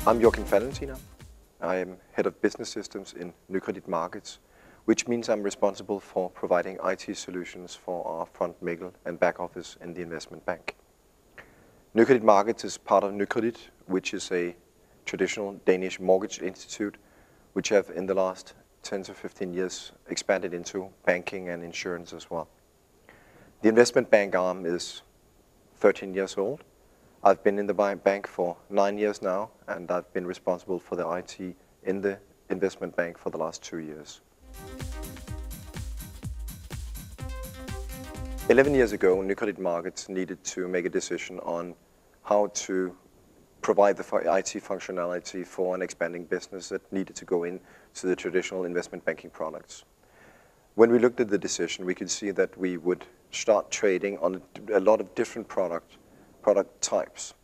I'm Joachim Valentina. I am Head of Business Systems in Nykredit Markets, which means I'm responsible for providing IT solutions for our front, middle and back office in the investment bank. Nykredit Markets is part of Nykredit, which is a traditional Danish mortgage institute, which have in the last 10 to 15 years expanded into banking and insurance as well. The investment bank arm is 13 years old. I've been in the bank for 9 years now, and I've been responsible for the IT in the investment bank for the last 2 years. 11 years ago, Nykredit Markets needed to make a decision on how to provide the IT functionality for an expanding business that needed to go into the traditional investment banking products. When we looked at the decision, we could see that we would start trading on a lot of different product types.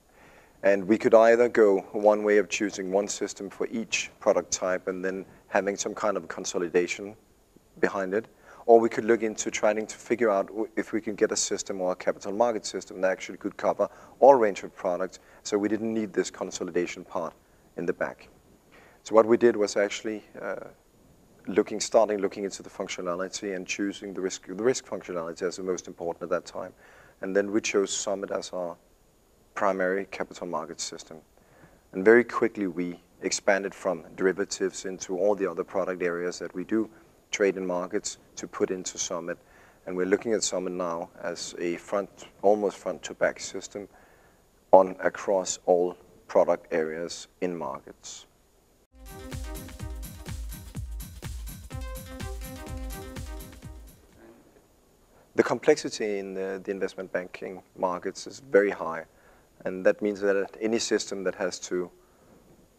And we could either go one way of choosing one system for each product type and then having some kind of consolidation behind it, or we could look into trying to figure out if we can get a system or a capital market system that actually could cover all range of products, so we didn't need this consolidation part in the back. So what we did was actually starting looking into the functionality and choosing the risk functionality as the most important at that time. And then we chose Summit as our primary capital market system. And very quickly we expanded from derivatives into all the other product areas that we do trade in markets to put into Summit. And we're looking at Summit now as a almost front to back system across all product areas in markets. The complexity in the investment banking markets is very high, and that means that any system that has to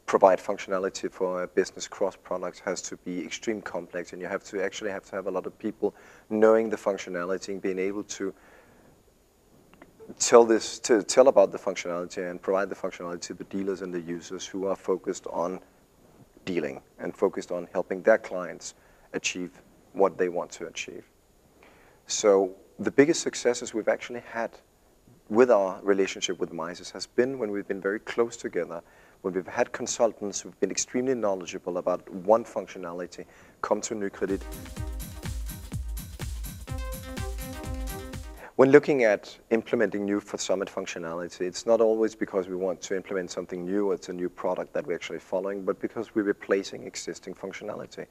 provide functionality for a business cross products has to be extremely complex, and you have to have a lot of people knowing the functionality and being able to tell about the functionality and provide the functionality to the dealers and the users who are focused on dealing and focused on helping their clients achieve what they want to achieve. So the biggest successes we've actually had with our relationship with Misys has been when we've been very close together, when we've had consultants who've been extremely knowledgeable about one functionality come to Nykredit. When looking at implementing new Summit functionality, it's not always because we want to implement something new or it's a new product that we're actually following, but because we're replacing existing functionality.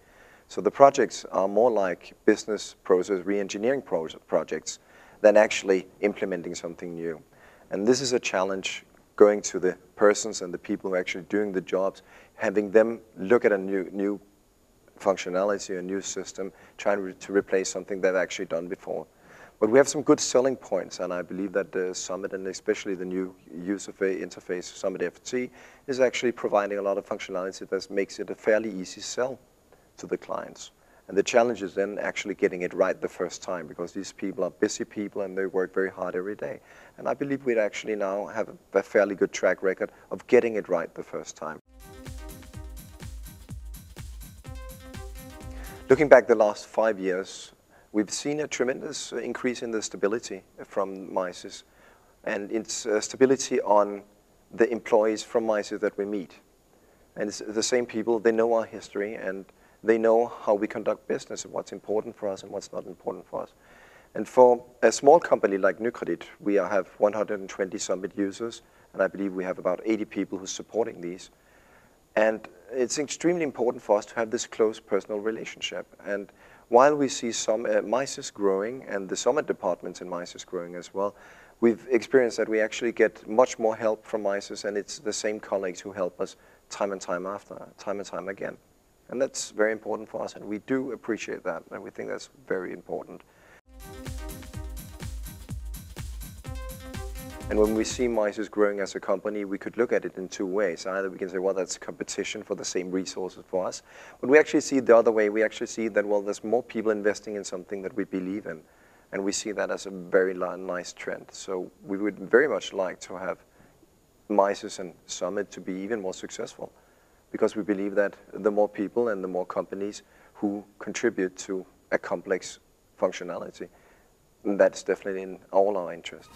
So the projects are more like business process re-engineering projects than actually implementing something new. And this is a challenge going to the persons and the people who are actually doing the jobs, having them look at a new functionality, a new system, trying to replace something they've actually done before. But we have some good selling points, and I believe that the Summit, and especially the new user interface, Summit FT, is actually providing a lot of functionality that makes it a fairly easy sell to the clients. And the challenge is then actually getting it right the first time, because these people are busy people and they work very hard every day. And I believe we actually now have a fairly good track record of getting it right the first time. Looking back the last 5 years, we've seen a tremendous increase in the stability from Misys, and it's stability on the employees from Misys that we meet. And it's the same people, they know our history, and they know how we conduct business and what's important for us and what's not important for us. And for a small company like Nykredit, we have 120 Summit users, and I believe we have about 80 people who are supporting these. And it's extremely important for us to have this close personal relationship. And while we see Misys growing and the Summit departments in Misys growing as well, we've experienced that we actually get much more help from Misys, and it's the same colleagues who help us time and time again. And that's very important for us, and we do appreciate that, and we think that's very important. And when we see Misys growing as a company, we could look at it in two ways. Either we can say, well, that's competition for the same resources for us. But we actually see it the other way. We actually see that, well, there's more people investing in something that we believe in. And we see that as a very nice trend. So we would very much like to have Misys and Summit to be even more successful, because we believe that the more people and the more companies who contribute to a complex functionality, that's definitely in all our interest.